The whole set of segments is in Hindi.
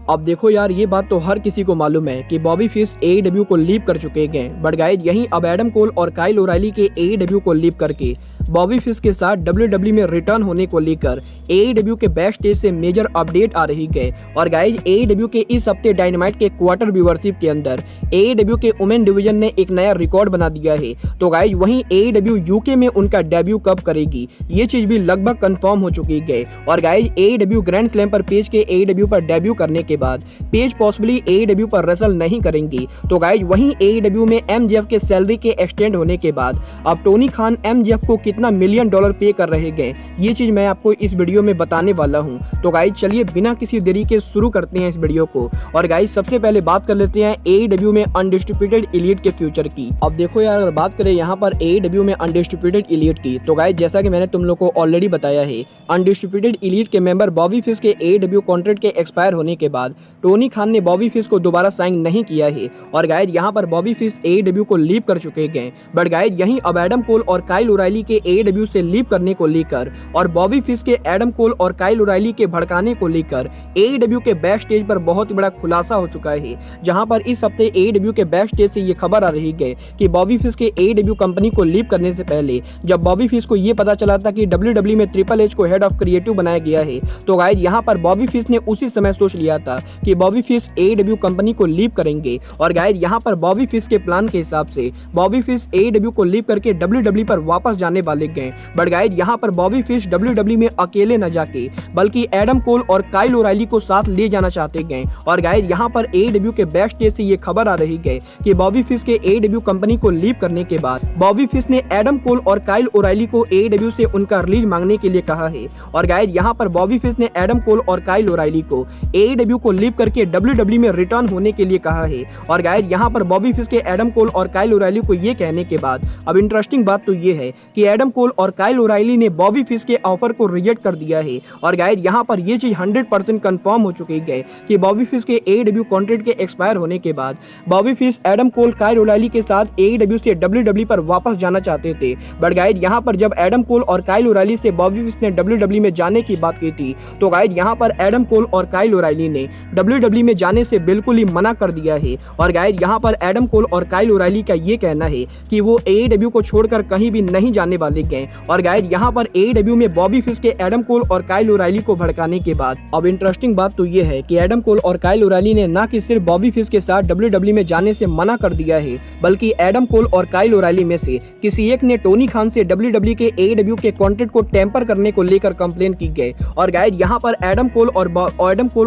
अब देखो यार, ये बात तो हर किसी को मालूम है कि बॉबी फिश AEW को लीव कर चुके हैं, बट गाइस यहीं अब एडम कोल और काइल ओराइली के AEW को लीव करके बॉबी फिश के साथ WWE में रिटर्न होने को लेकर AEW के बैक स्टेज से मेजर अपडेट आ रही है। और गाइज AEW के इस हफ्ते डायनामाइट के क्वार्टर व्यूअरशिप के अंदर AEW के वुमेन डिवीजन ने एक नया रिकॉर्ड बना दिया है। तो गाइज वहीं AEW UK में उनका डेब्यू कब करेगी, ये चीज भी लगभग कंफर्म हो चुकी है। और गाइज AEW ग्रैंड स्लैम पर पेज के AEW पर डेब्यू करने के बाद पेज पॉसिबली AEW पर रेसल नहीं करेंगी। तो गाइज वहीं AEW में MJF के सैलरी के एक्सटेंड होने के बाद अब टोनी खान MJF को कितना $1 मिलियन पे कर रहे हैं, ये चीज मैं आपको इस वीडियो में बताने वाला हूं। तो गाइज चलिए बिना किसी देरी के शुरू करते हैं इस वीडियो को। और गाइज सबसे पहले बात कर लेते हैं AEW में अनडिस्ट्रिब्यूटेड एलीट के फ्यूचर की। अब देखो यार, अगर बात करें यहाँ पर AEW में अनडिस्ट्रिब्यूटेड एलीट की, तो गाइज जैसा कि मैंने तुम लोग को ऑलरेडी बताया है, अनडिस्ट्रिब्यूटेड एलीट के मेंबर बॉबी फिश के AEW कॉन्ट्रैक्ट के एक्सपायर होने के बाद टोनी खान ने बॉबी फिश को दोबारा साइन नहीं किया है। और गाइज यहाँ पर बॉबी फिश AEW को लीव कर चुके हैं, बट गाइज यहीं अब एडम कोल और काइल ओराइली के AEW से लीव करने को लेकर और बॉबी फिश के एडम कोल और काइल ओराइली के भड़काने को लेकर AEW के बैक स्टेज पर बहुत ही बड़ा खुलासा हो चुका है। जहां पर इस हफ्ते AEW के बैक स्टेज से ये खबर आ रही है कि बॉबी फिश के AEW कंपनी को लीव करने से पहले जब बॉबी फिश को ये पता चला था कि WWE में ट्रिपल एच को हेड ऑफ क्रिएटिव बनाया गया है, तो गाइज यहाँ पर बॉबी फिश ने उसी समय सोच लिया था कि बॉबी फिश AEW कंपनी को लीव करेंगे। और गाइज यहाँ पर बॉबी फिश के प्लान के हिसाब से बॉबी फिश AEW को लीव करके WWE पर वापस जाने वाले गए। बट गाइज यहाँ पर बॉबी फिश WWE में अकेले न जाके बल्कि एडम कोल और काइल ओराइली को साथ ले जाना चाहते गए। और गाइज यहाँ पर AEW के बैक स्टेज से ये खबर आ रही है कि बॉबी फिश के AEW कंपनी को लीव करने के बाद बॉबी फिश ने एडम कोल और काइल ओराइली को AEW से उनका रिलीज मांगने के लिए कहा है। और गाइज यहाँ पर बॉबी फिश ने एडम कोल और काइल ओराइली को AEW को लीव करके WWE में रिटर्न होने के लिए कहा है। और गाइज यहाँ पर बॉबी फिश के एडम कोल और काइल ओराइली को ये कहने के बाद अब इंटरेस्टिंग बात तो ये है कि एडम कोल और काइल ओराइली ने बॉबी फिश के ऑफर को रिजेक्ट कर दिया है। और गाइज यहाँ पर ये चीज 100% कंफर्म हो चुकी है कि बॉबी फिश के AEW कॉन्ट्रैक्ट के एक्सपायर होने के बाद Bobby fish Adam Cole Kyle O'Reilly के साथ AEW से WWE पर वापस जाना चाहते थे। बट गाइज यहाँ पर जब एडम कोल और काइल ओराइली से बॉबी फिश ने WWE में जाने की बात की थी, तो गाइज यहाँ पर एडम कोल और काइल ओराइली ने WWE में जाने से बिल्कुल ही मना कर दिया है। और गाइज यहाँ पर एडम कोल और काइल ओराइली का ये कहना है कि वो AEW को छोड़कर कहीं भी नहीं जाने वाले गए। और गाइज यहाँ पर AEW में बॉबी फिश के एडम कोल और काइल ओराइली को भड़काने के बाद अब इंटरेस्टिंग बात तो ये है कि एडम कोल और काइल ओराइली ने ना कि सिर्फ बॉबी फिश के साथ WWE में जाने से मना कर दिया है, बल्कि एडम कोल और काइल ओराइली में से किसी एक ने टोनी खान से WWE के AEW के कॉन्ट्रैक्ट को टेम्पर करने को लेकर कंप्लेन की गई। और गाइज यहाँ पर एडम कोल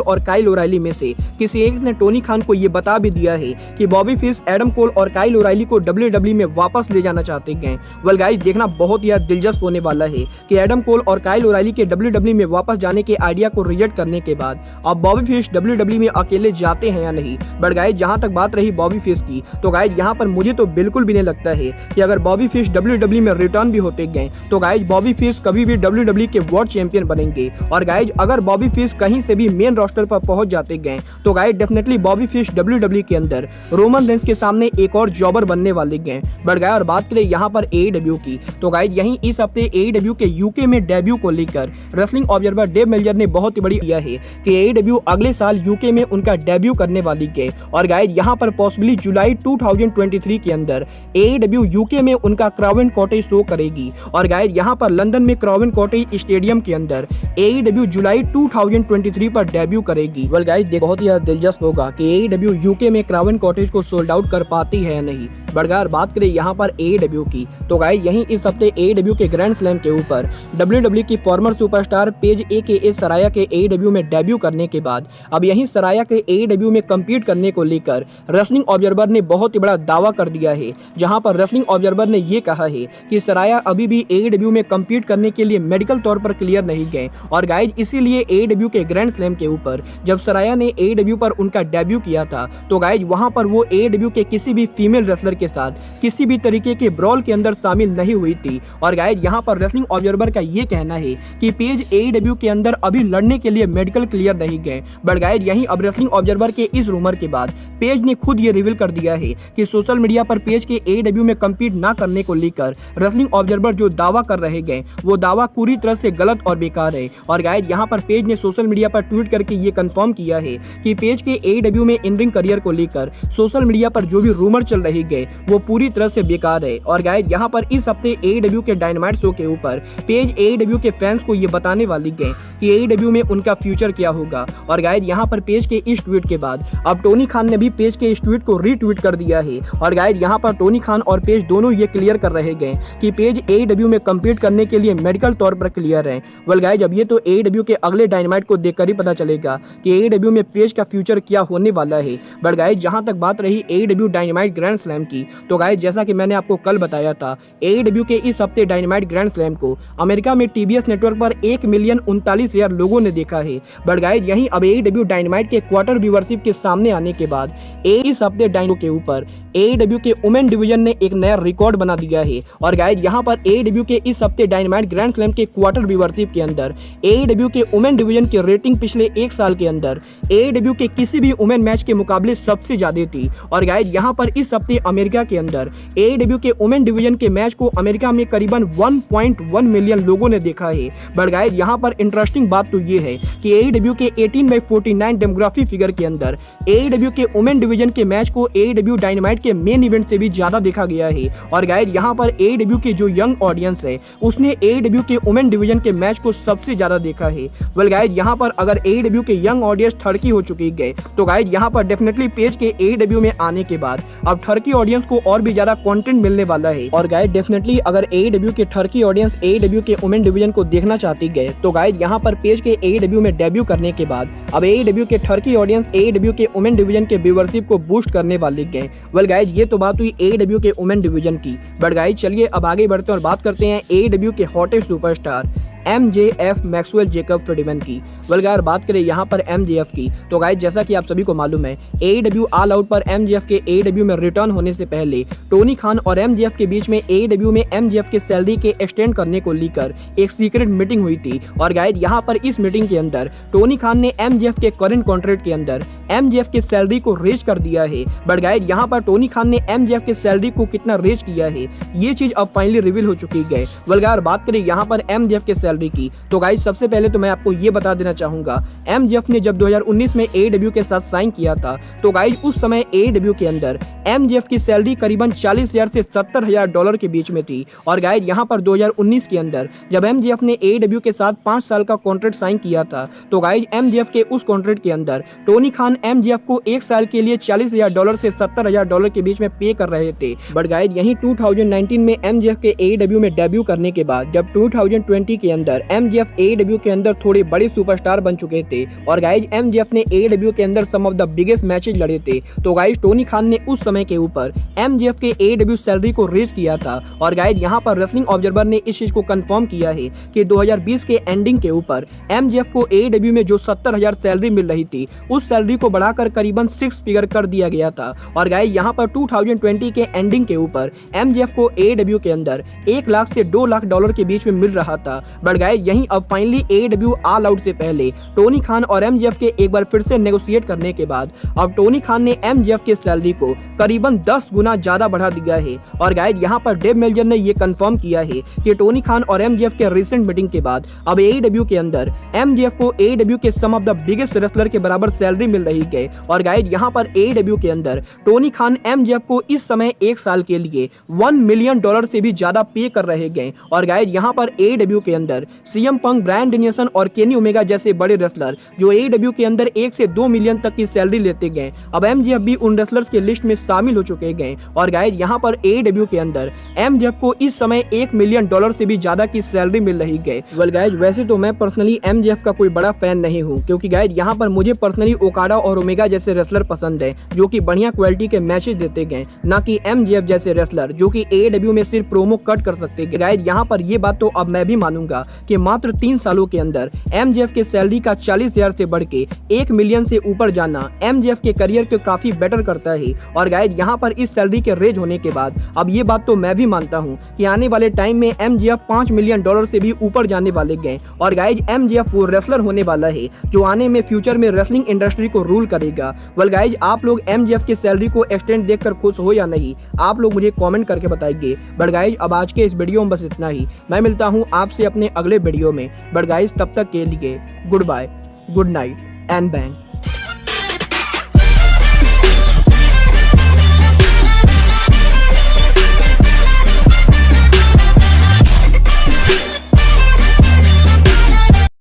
और काइल ओराइली में से किसी एक ने टोनी खान को ये बता भी दिया है कि बॉबी फिश एडम कोल और काइल ओराइली को WWE में वापस ले जाना चाहते हैं। वेल गाइज देखना बहुत ही दिलचस्प होने वाला है कि एडम कोल और काइल ओराइली के WWE में वापस जाने के आइडिया को रिजेक्ट करने के बाद अब बॉबी फिश WWE में अकेले जाते हैं या नहीं। बट गाइज जहां तक बात रही बॉबी फिश की, तो गाइज यहाँ पर मुझे तो बिल्कुल भी नहीं लगता है कि अगर बॉबी फिश WWE में रिटर्न भी होते गए तो गाइज बॉबी फिश कभी भी WWE के वर्ल्ड चैंपियन बनेंगे। और गाइज अगर बॉबी फिश कहीं से भी मेन रोस्टर पर पहुंच जाते गए तो guys definitely Bobby fish WWE के अंदर रोमन रेंस के सामने एक और जॉबर बनने वाले गए। बट गाइज और बात करें यहाँ पर AEW की, तो गाइज यहीं इस हफ्ते AEW के UK में डेब्यू को लेकर रेसलिंग ऑब्जर्वर डेव मेल्जर ने बहुत ही बड़ी किया है कि AEW अगले साल UK में उनका डेब्यू करने वाली है। और गाइज यहाँ पर पॉसिबली जुलाई 2023 के अंदर AEW UK में उनका क्रावेन कॉटेज शो करेगी। और गाइज यहाँ पर लंदन में क्रावेन कॉटेज स्टेडियम के अंदर AEW जुलाई 2023 पर डेब्यू करेगी। वेल गाइज बहुत ही दिलचस्प होगा कि AEW UK में क्रावेन कॉटेज को सोल्ड आउट कर पाती है या नहीं। बड़गार बात करें यहाँ पर AEW की, तो गाइज यहीं इस हफ्ते AEW के ग्रैंड स्लैम के ऊपर WWE की फॉर्मर सुपरस्टार पेज AKA सराया के AEW में डेब्यू करने के बाद अब यहीं सराया के AEW में कम्पीट करने को लेकर रेसलिंग ऑब्जर्वर ने बहुत ही बड़ा दावा कर दिया है। जहां पर रेसलिंग ऑब्जर्वर ने ये कहा है कि सराया अभी भी AEW में कम्पीट करने के लिए मेडिकल तौर पर क्लियर नहीं गए। और गाइज इसीलिए AEW के ग्रैंड स्लैम के ऊपर जब सराया ने AEW पर उनका डेब्यू किया था, तो गाइज वहां पर वो AEW के किसी भी फीमेल रेसलर के साथ किसी भी तरीके के ब्रॉल के अंदर शामिल नहीं हुई थी। और गाइज यहाँ पर रेसलिंग ऑब्जर्वर का ये कहना है कि पेज AEW के अंदर अभी लड़ने के लिए मेडिकल क्लियर नहीं गए। बट गाइज यहीं अब रेसलिंग ऑब्जर्वर के इस रूमर के बाद पेज ने खुद ये रिवील कर दिया है कि सोशल मीडिया पर पेज के AEW में कम्पीट ना करने को लेकर रेसलिंग ऑब्जर्वर जो दावा कर रहे गए वो दावा पूरी तरह से गलत और बेकार है। और गाइज यहाँ पर पेज ने सोशल मीडिया पर ट्वीट करके ये कंफर्म किया है कि पेज के AEW में इन रिंग करियर को लेकर सोशल मीडिया पर जो भी रूमर चल रही गए वो पूरी तरह से बेकार है। और गाइज यहाँ पर इस हफ्ते AEW के डायनामाइट शो के ऊपर पेज AEW के फैंस को ये बताने वाली गए कि AEW में उनका फ्यूचर क्या होगा। और गाइज यहाँ पर पेज के इस ट्वीट के बाद अब टोनी खान ने भी पेज के इस ट्वीट को रीट्वीट कर दिया है। और गाइज यहाँ पर टोनी खान और पेज दोनों ये क्लियर कर रहे गए कि पेज AEW में कम्पीट करने के लिए मेडिकल तौर पर क्लियर है। वेल गाइज अब ये तो AEW के अगले डायनामाइट को देखकर ही पता चलेगा कि AEW में पेज का फ्यूचर क्या होने वाला है। बट गाइज जहां तक बात रही AEW डायनामाइट ग्रैंड स्लैम की, तो गाइज जैसा कि मैंने आपको कल बताया था AEW के इस हफ्ते डायनामाइट ग्रैंड स्लैम को अमेरिका में TBS नेटवर्क पर 1,39,000 लोगों ने देखा है। बट गाइज यहीं अब AEW डायनामाइट के क्वार्टर व्यूअरशिप के सामने आने के बाद इस हफ्ते डायनो के ऊपर AEW के वुमेन डिवीजन ने एक नया रिकॉर्ड बना दिया है। और गाइज यहाँ पर AEW के इस हफ्ते डायनामाइट ग्रैंड स्लैम के क्वार्टर व्यूअरशिप के अंदर AEW के वुमेन डिवीजन की रेटिंग पिछले एक साल के अंदर AEW के किसी भी वुमेन मैच के मुकाबले सबसे ज्यादा थी। और गाइज यहाँ पर इस हफ्ते अमेरिका के अंदर AEW के वुमेन डिवीजन के मैच को अमेरिका में करीबन 1.1 मिलियन लोगों ने देखा है। बट गाइज यहाँ पर इंटरेस्टिंग बात तो ये है कि AEW के 18/49 डेमोग्राफी फिगर के अंदर AEW के वुमेन डिवीजन के मैच को AEW डायनामाइट के मेन इवेंट से भी ज्यादा देखा गया है। और गाइज यहाँ पर AEW की जो यंग ऑडियंस है उसने AEW के वुमेन डिवीजन के मैच को सबसे ज्यादा देखा है। वेल गाइज यहाँ पर अगर AEW के यंग ऑडियंस ठरकी हो चुकी है तो गाइज यहाँ पर डेफिनेटली पेज के AEW में आने के बाद अब ठरकी ऑडियंस को और भी ज्यादा कंटेंट मिलने वाला है। और गाइज डेफिनेटली अगर AEW के ठरकी ऑडियंस AEW के वुमेन डिवीजन को देखना चाहती है तो गाइज यहाँ पर पेज के AEW में डेब्यू करने के बाद अब AEW के ठरकी ऑडियंस AEW के वुमेन डिवीजन के व्यूअरशिप को बूस्ट करने वाले हैं। वेल गाइज ये तो बात हुई AEW के वुमेन डिवीजन की। बट गाइज चलिए अब आगे बढ़ते हैं और बात करते हैं AEW के hottest superstar MJF Maxwell Jacob Friedman की। वेल गाइस बात करें यहाँ पर MJF की तो गाइस जैसा कि आप सभी को मालूम है AEW ऑल आउट पर MJF के AEW में रिटर्न होने से पहले टोनी खान और MJF के बीच में AEW में MJF के सैलरी के एक्सटेंड करने को लेकर एक सीक्रेट मीटिंग हुई थी। और गाइस यहाँ पर इस मीटिंग के अंदर टोनी खान ने MJF के करंट कॉन्ट्रैक्ट के अंदर MJF के सैलरी को रेज कर दिया है। बट गाइस यहाँ पर टोनी खान ने MJF के सैलरी को कितना रेज किया है ये चीज अब फाइनली रिवील हो चुकी है। वेल गाइस बात करें यहाँ पर MJF के सैलरी की तो गाइस सबसे पहले तो मैं आपको ये बता देना चाहूंगा MJF ने जब 2019 में AEW के साथ साइन किया था तो गाइस उस समय AEW के अंदर MJF की सैलरी करीबन 40,000 से 70,000 डॉलर के बीच में थी। और गाइस यहाँ पर 2019 के अंदर जब MJF ने AEW के साथ 5 साल का कॉन्ट्रैक्ट साइन किया था तो गाइस MJF के उस कॉन्ट्रैक्ट के अंदर टोनी खान MJF को 1 साल के लिए 40,000 डॉलर से 70,000 डॉलर के बीच में पे कर रहे थे। बट गाइस यही 2019 में MJF के AEW में डेब्यू करने के बाद जब 2020 के अंदर MJF AEW के अंदर थोड़े बड़े सुपरस्टार बन चुके थे और गाइस MJF ने AEW के अंदर सम ऑफ द बिगेस्ट मैचेस लड़े थे तो गाइस टोनी खान ने उस समय के ऊपर MJF के AEW सैलरी को रेज किया था। और गाइस यहाँ पर रेसलिंग ऑब्जर्वर ने इस चीज को कंफर्म किया है कि 2020 के एंडिंग के ऊपर MJF को AEW में जो 70,000 सैलरी मिल रही थी उस सैलरी को बढ़ाकर करीबन 6 फिगर कर दिया गया था। और गाइस यहाँ पर 2020 के एंडिंग के ऊपर MJF को AEW के अंदर 1 लाख से 2 लाख डॉलर के बीच में मिल रहा था। बट गाइस यहीं अब फाइनली AEW ऑल आउट से पहले टोनी खान और MJF के एक बार फिर से नेगोशिएट करने के बाद अब टोनी खान ने MJF के सैलरी को करीबन 10 गुना ज्यादा बढ़ा दिया है। और गाइस यहाँ पर डेव मेल्जर ने ये कंफर्म किया है कि टोनी खान और MJF के रिसेंट मीटिंग के बाद अब AEW के अंदर MJF को AEW के सम ऑफ द बिगेस्ट रेसलर के बराबर सैलरी मिल रही है। और गाइस यहाँ पर AEW के अंदर टोनी खान MJF को इस समय 1 साल के लिए $1 मिलियन से भी ज्यादा पे कर रहे गए। और गाइस यहाँ पर AEW के अंदर CM पंक, ब्रायन डेनियल्सन और केनी ओमेगा जैसे बड़े रेसलर जो AEW के अंदर 1 से 2 मिलियन तक की सैलरी लेते गए अब MJF भी उन रेसलर्स के लिस्ट में शामिल हो चुके गए। और गाइस यहाँ पर AEW के अंदर MJF को इस समय $1 मिलियन से भी ज्यादा की सैलरी मिल रही है। वेल गाइस वैसे तो मैं पर्सनली MJF का कोई बड़ा फैन नहीं हूँ क्योंकि गाइस यहाँ पर मुझे पर्सनली ओकाडा और ओमेगा जैसे रेसलर पसंद है जो कि बढ़िया क्वालिटी के मैचेस देते गए, ना कि MJF जैसे रेसलर जो कि AEW में सिर्फ प्रोमो कट कर सकते हैं। गाइस यहाँ पर ये बात तो अब मैं भी मानूंगा कि मात्र 3 सालों के अंदर एमजेएफ के सैलरी का 40,000 से बढ़ के 1 मिलियन से ऊपर जाना एमजेएफ के करियर को काफी बेटर करता है। और गाइज यहाँ पर इस सैलरी के रेज होने के बाद अब ये बात तो मैं भी मानता हूँ कि आने वाले टाइम में एमजेएफ $5 मिलियन से भी ऊपर जाने वाले गए। और गाइज एमजेएफ वो रेसलर होने वाला है जो आने में फ्यूचर में रेसलिंग इंडस्ट्री को रूल करेगा। वेल गाइज, आप लोग एमजेएफ की सैलरी को एक्सटेंड देखकर खुश हो या नहीं, आप लोग मुझे कमेंट करके बताइए। बट गाइज अब आज के इस वीडियो में बस इतना ही। मैं मिलता हूँ आपसे अपने अगले वीडियो में। बट गाइज तब तक के लिए goodbye, good night and bang.